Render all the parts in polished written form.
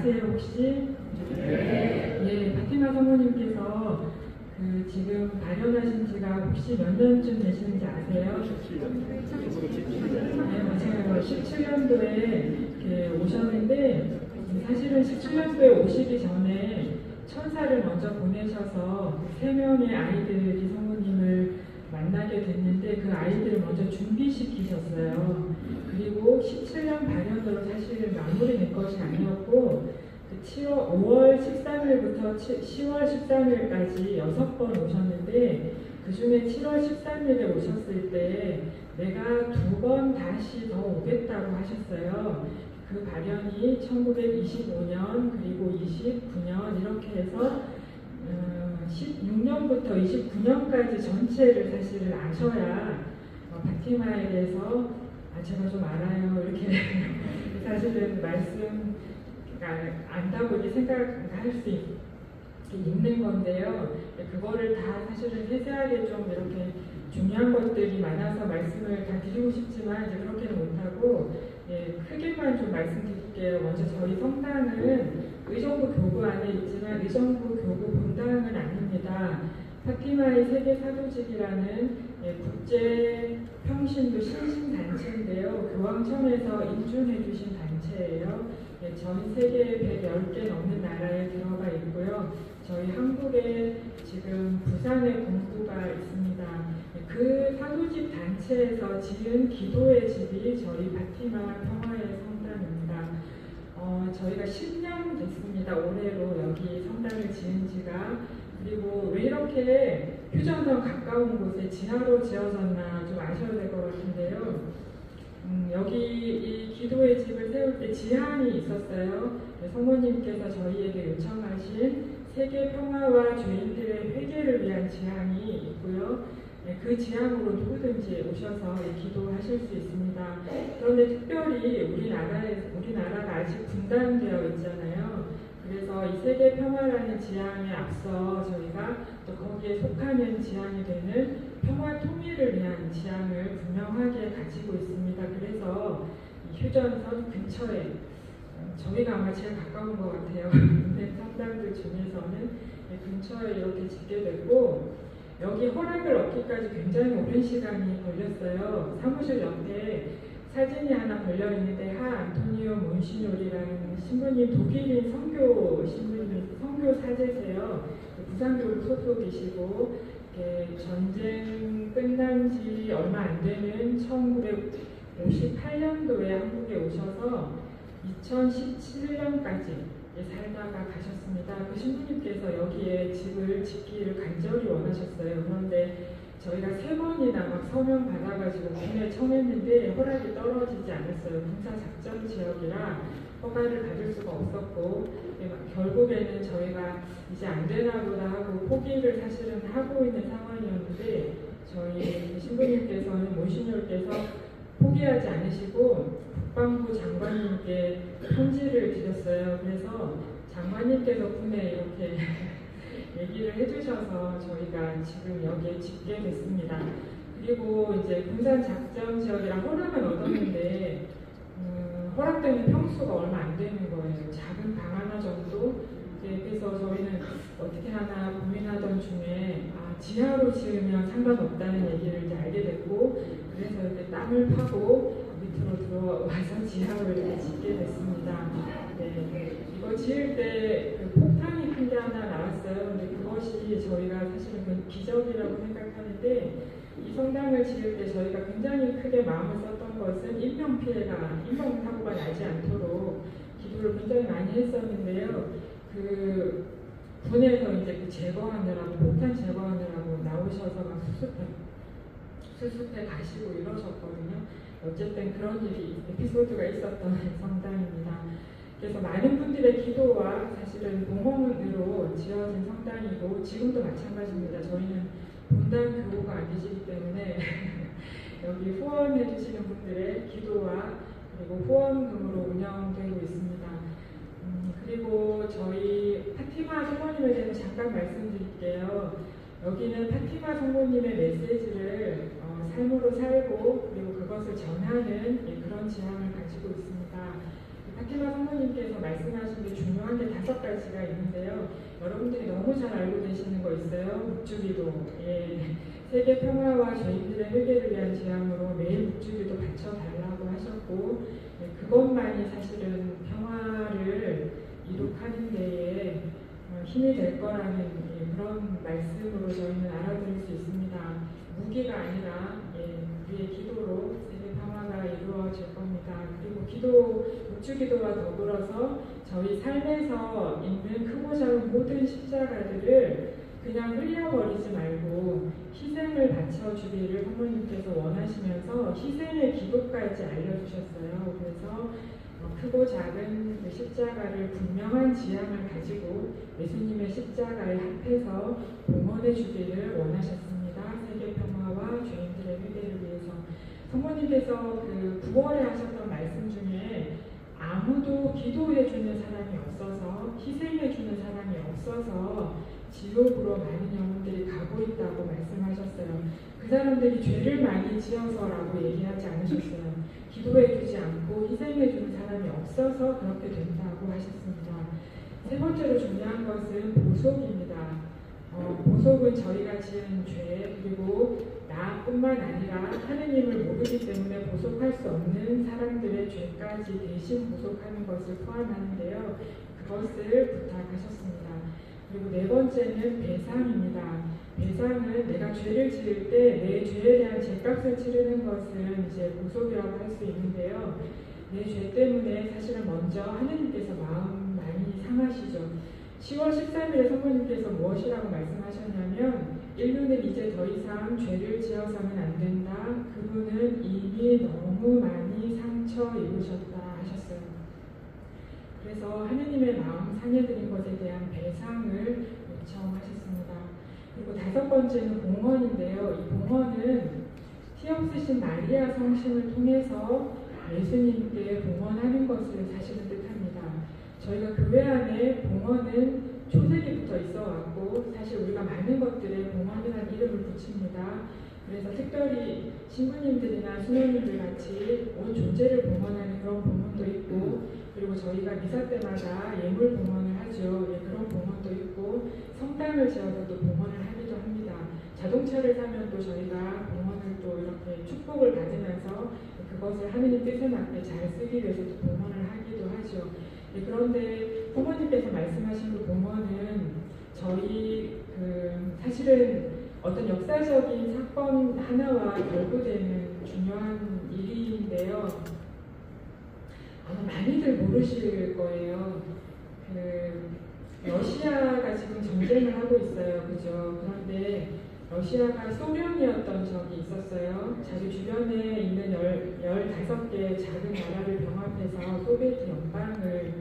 아세요 혹시? 네. 예, 파티마 사모님께서 지금 발현하신 지가 혹시 몇 년쯤 되시는지 아세요? 17년. 네, 맞아요. 17년도에 오셨는데 사실은 17년도에 오시기 전에 천사를 먼저 보내셔서 3명의 아이들이 성모님을 만나게 됐는데 그 아이들을 먼저 준비시키셨어요. 그리고 17년 발현으로 사실 마무리 된 것이 아니었고 5월 13일부터 10월 13일까지 6번 오셨는데 그 중에 7월 13일에 오셨을 때 내가 2번 다시 더 오겠다고 하셨어요. 그 발현이 1925년 그리고 29년 이렇게 해서 16년부터 29년까지 전체를 사실은 아셔야 파티마에 대해서 제가 좀 알아요 이렇게 사실은 말씀 안다 보니 생각할 수 있는 건데요. 그거를 다 사실은 세세하게 좀 이렇게 중요한 것들이 많아서 말씀을 다 드리고 싶지만 이제 그렇게는 못하고 크게만 좀 말씀드릴게요. 먼저 저희 성당은 의정부 교구 안에 있지만 의정부 교구 본당은 아닙니다. 파티마의 세계 사도직이라는 국제 평신도 신신단체인데요. 교황청에서 인준해 주신 단체예요. 전 세계 110개 넘는 나라에 들어가 있고요. 저희 한국에 지금 부산에 본부가 있습니다. 그 사도직 단체에서 지은 기도의 집이 저희 파티마 평화의 성당입니다. 저희가 10년 됐습니다. 올해로 여기 성당을 지은 지가. 그리고 왜 이렇게 휴전선 가까운 곳에 지하로 지어졌나 좀 아셔야 될 것 같은데요. 여기 이 기도의 집을 세울 때 지향이 있었어요. 성모님께서 저희에게 요청하신 세계 평화와 죄인들의 회개를 위한 지향이 있고요. 그 지향으로 누구든지 오셔서 기도하실 수 있습니다. 그런데 특별히 우리나라가 아직 분단되어 있잖아요. 그래서 이 세계 평화라는 지향에 앞서 저희가 또 거기에 속하는 지향이 되는 평화 통일을 위한 지향을 분명하게 가지고 있습니다. 그래서 이 휴전선 근처에 저희가 아마 제일 가까운 것 같아요. 성당들 중에서는 근처에 이렇게 짓게 됐고 여기 허락을 얻기까지 굉장히 오랜 시간이 걸렸어요. 사무실 옆에 사진이 하나 걸려있는데 안토니오 몬시뇨리라는 신부님, 독일인 선교 신부님, 선교 사제세요. 부산교회 소속이시고 전쟁 끝난 지 얼마 안 되는 1958년도에 한국에 오셔서 2017년까지 살다가 가셨습니다. 그 신부님께서 여기에 집을 짓기를 간절히 원하셨어요. 그런데 저희가 3번이나 막 서명 받아가지고 군에 청했는데 허락이 떨어지지 않았어요. 군사작전 지역이라 허가를 받을 수가 없었고 결국에는 저희가 이제 안 되나 보다 하고 포기를 사실은 하고 있는 상황이었는데 저희 신부님께서는 모신율께서 포기하지 않으시고 국방부 장관님께 편지를 드렸어요. 그래서 장관님께서 군에 이렇게 얘기를 해주셔서 저희가 지금 여기에 짓게 됐습니다. 그리고 이제 군산작전 지역이랑 허락을 얻었는데 허락되는 평수가 얼마 안 되는 거예요. 작은 방 하나 정도. 그래서 저희는 어떻게 하나 고민하던 중에 지하로 지으면 상관없다는 얘기를 이제 알게 됐고 그래서 이렇게 땅을 파고 밑으로 들어와서 지하로 이렇게 짓게 됐습니다. 이거 지을 때그 폭탄이 큰 게 하나 나왔어요. 근데 그것이 저희가 사실은 그 기적이라고 생각하는데 이 성당을 지을 때 저희가 굉장히 크게 마음을 썼던 것은 인명사고가 나지 않도록 기도를 굉장히 많이 했었는데요. 그 군에서 이제 그 제거하느라고 폭탄 제거하느라고 나오셔서 막 수습해 가시고 이러셨거든요. 어쨌든 그런 일이 에피소드가 있었던 성당입니다. 그래서 많은 분들의 기도와 사실은 봉헌으로 지어진 성당이고 지금도 마찬가지입니다. 저희는 분당 교우가 아니시기 때문에 여기 후원해 주시는 분들의 기도와 그리고 후원금으로 운영되고 있습니다. 그리고 저희 파티마 성모님에 대해서 잠깐 말씀드릴게요. 여기는 파티마 성모님의 메시지를 삶으로 살고 그리고 그것을 전하는 그런 지향을 가지고 있습니다. 파티마 성모님께서 말씀하신 게 중요한 5가지가 있는데요. 여러분들이 너무 잘 알고 계시는 거 있어요. 묵주기도. 예. 세계 평화와 죄인들의 회개를 위한 제안으로 매일 묵주기도 바쳐달라고 하셨고, 예, 그것만이 사실은 평화를 이룩하는 데에 힘이 될 거라는, 예, 그런 말씀으로 저희는 알아들을 수 있습니다. 무기가 아니라, 예, 우리의 기도로 세계 평화가 이루어질 겁니다. 그리고 묵주기도와 더불어서 저희 삶에서 있는 크고 작은 모든 십자가들을 그냥 흘려버리지 말고 희생을 바쳐주기를 성모님께서 원하시면서 희생의 기도까지 알려주셨어요. 그래서 크고 작은 그 십자가를 분명한 지향을 가지고 예수님의 십자가에 합해서 봉헌해 주기를 원하셨습니다. 세계 평화와 죄인들의 회개를 위해서. 성모님께서 그 9월에 하셨던 말씀 중에 아무도 기도해주는 사람이 없어서, 희생해주는 사람이 없어서 지옥으로 많은 영혼들이 가고 있다고 말씀하셨어요. 그 사람들이 죄를 많이 지어서라고 얘기하지 않으셨어요. 기도해주지 않고 희생해주는 사람이 없어서 그렇게 된다고 하셨습니다. 세 번째로 중요한 것은 보속입니다. 보속은 저희가 지은 죄, 그리고 나뿐만 아니라 하느님을 모르기 때문에 보속할 수 없는 사람들의 죄까지 대신 보속하는 것을 포함하는데요. 그것을 부탁하셨습니다. 그리고 네 번째는 배상입니다. 배상은 내가 죄를 지을 때 내 죄에 대한 죄값을 치르는 것은 이제 보속이라고 할 수 있는데요. 내 죄 때문에 사실은 먼저 하느님께서 마음 많이 상하시죠. 10월 13일에 성모님께서 무엇이라고 말씀하셨냐면, 인류는 이제 더 이상 죄를 지어서는 안 된다. 그분은 이미 너무 많이 상처 입으셨다 하셨어요. 그래서 하느님의 마음 상해드린 것에 대한 배상을 요청하셨습니다. 그리고 다섯 번째는 봉헌인데요. 이 봉헌은 티 없으신 마리아 성심을 통해서 예수님께 봉헌하는 것을 사실은 뜻합니다. 저희가 교회 안에 봉헌은 초세기부터 있어 왔고, 사실 우리가 많은 것들에 봉헌이라는 이름을 붙입니다. 그래서 특별히 신부님들이나 수녀님들 같이 온 존재를 봉헌하는 그런 봉헌도 있고, 그리고 저희가 미사 때마다 예물 봉헌을 하죠. 예, 그런 봉헌도 있고, 성당을 지어서 또 봉헌을 하기도 합니다. 자동차를 사면 또 저희가 봉헌을 또 이렇게 축복을 받으면서 그것을 하느님 뜻에 맞게 잘 쓰기 위해서 또 봉헌을 하기도 하죠. 예, 그런데 성모님께서 말씀하신 그 봉헌은 저희 사실은 어떤 역사적인 사건 하나와 결부되는 중요한 일인데요. 아마 많이들 모르실 거예요. 러시아가 지금 전쟁을 하고 있어요. 그죠? 그런데 러시아가 소련이었던 적이 있었어요. 자기 주변에 있는 15개 작은 나라를 병합해서 소비에트 연방을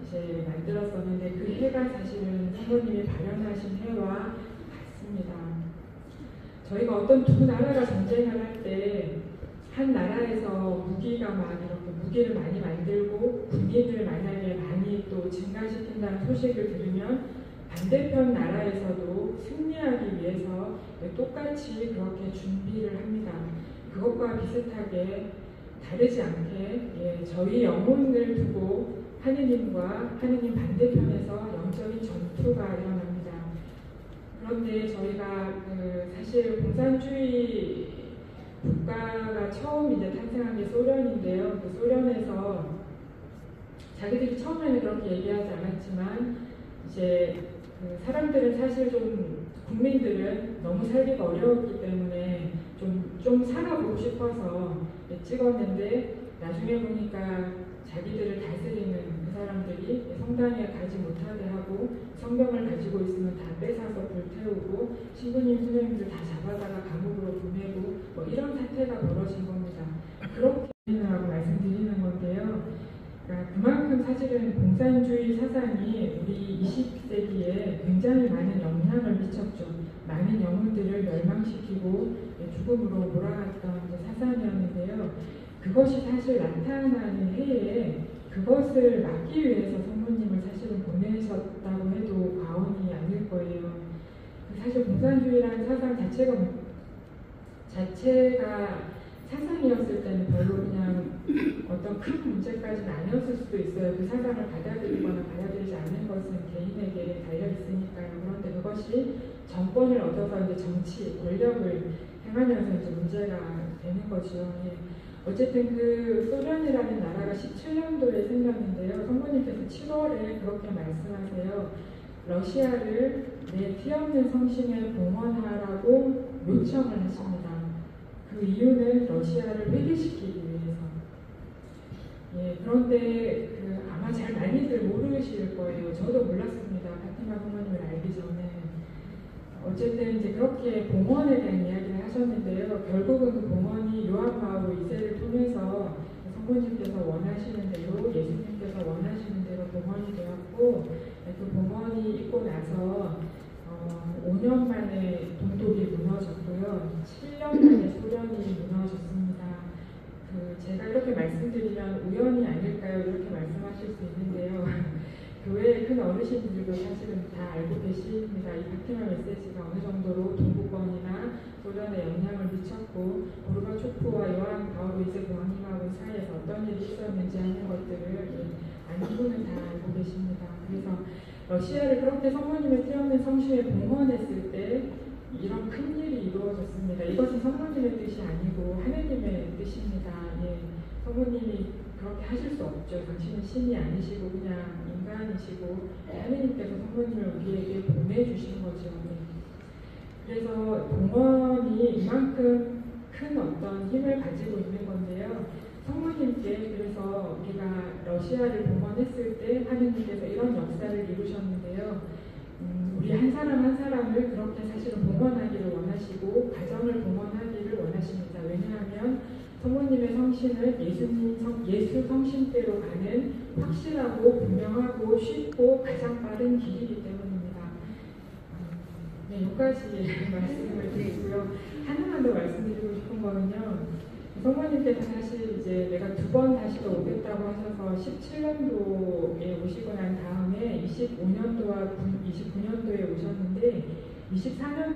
이제 만들었었는데, 그 해가 사실은 성모님이 발현하신 해와 같습니다. 저희가 어떤 두 나라가 전쟁을 할 때 한 나라에서 무기가 막 이렇게 무기를 많이 만들고 군인을 만약에 많이 또 증가시킨다는 소식을 들으면 반대편 나라에서도 승리하기 위해서 똑같이 그렇게 준비를 합니다. 그것과 비슷하게 다르지 않게, 예, 저희 영혼을 두고 하느님과 하느님 반대편에서 영적인 전투가 일어납니다. 그런데 저희가 사실 공산주의 국가가 처음 이제 탄생한 게 소련인데요. 그 소련에서 자기들이 처음에는 그렇게 얘기하지 않았지만, 이제 사람들은 사실 좀, 국민들은 너무 살기가 어려웠기 때문에 좀 살아보고 싶어서 찍었는데, 나중에 보니까 자기들을 다스리는 그 사람들이 성당에 가지 못하게 하고, 성경을 가지고 있으면 다 뺏어서 불태우고, 신부님, 수녀님들 다 잡아다가 감옥으로 보내고, 뭐 이런 사태가 벌어진 겁니다. 그렇게 하라고 말씀드리는 건데요. 그러니까 그만큼 사실은 공산주의 사상이 우리 20세기에 굉장히 많은 영향을 미쳤죠. 많은 영혼들을 멸망시키고 죽음으로 몰아갔던 사상이었는데요. 그것이 사실 나타나는 해에 그것을 막기 위해서 성모님을 사실은 보내셨다고 해도 과언이 아닐 거예요. 사실 공산주의라는 사상 자체가 사상이었을 때는 별로 그냥 어떤 큰 문제까지는 아니었을 수도 있어요. 그 사상을 받아들이거나 받아들이지 않는 것은 개인에게 달려 있으니까요. 그런데 그것이 정권을 얻어서 이제 정치, 권력을 행하면서 이제 문제가 되는 거죠. 예. 어쨌든 그 소련이라는 나라가 17년도에 생겼는데요. 성모님께서 7월에 그렇게 말씀하세요. 러시아를 내 티없는 성심에 봉헌하라고 요청을 하십니다. 그 이유는 러시아를 회개시키기 위해서. 예, 그런데 아마 잘 많이들 모르실 거예요. 저도 몰랐습니다. 파티마 성모님을 알기 전에. 어쨌든 이제 그렇게 봉헌에 대한 이야기를 하셨는데요. 결국은 그 봉헌이 요한 바오로 2세를 통해서 성모님께서 원하시는 대로, 예수님께서 원하시는 대로 봉헌이 되었고, 그 봉헌이 있고 나서 5년 만에 동독이 무너졌고요. 7년 만에 소련이 무너졌습니다. 제가 이렇게 말씀드리면 우연이 아닐까요? 이렇게 말씀하실 수 있는데요. 교회의 큰 어르신들도 사실은 다 알고 계십니다. 이 파티마 메시지가 어느 정도로 동북권이나 소련에 영향을 미쳤고 고르바초프와 요한 바오로 2세 교황님하고 사이에서 어떤 일이 있었는지 하는 것들을 아는 분은 다 알고 계십니다. 그래서 러시아를 그렇게 성모님의 태어난 성심에 봉헌했을 때 이런 큰 일이 이루어졌습니다. 이것은 성모님의 뜻이 아니고 하느님의 뜻입니다. 예, 성모님이 그렇게 하실 수 없죠. 당신은 신이 아니시고 그냥 인간이시고 하느님께서 성모님을 우리에게 보내주신 거죠. 그래서 봉헌이 이만큼 큰 어떤 힘을 가지고 있는 건데요. 성모님께 그래서 우리가 러시아를 봉헌했을 때 하느님께서 이런 역사를 이루셨는데요. 우리 한 사람 한 사람을 그렇게 사실은 봉헌하기를 원하시고 가정을 봉헌하기를 원하십니다. 왜냐하면 성모님의 성신은 예수 성신대로 가는 확실하고 분명하고 쉽고 가장 빠른 길이기 때문입니다. 네, 여기까지 말씀을 드리고요. 하나만 더 말씀드리고 싶은 거는요. 성모님께서 사실 이제 내가 2번 다시 또 오겠다고 하셔서 17년도에 오시고 난 다음에 25년도와 29년도에 오셨는데 24년도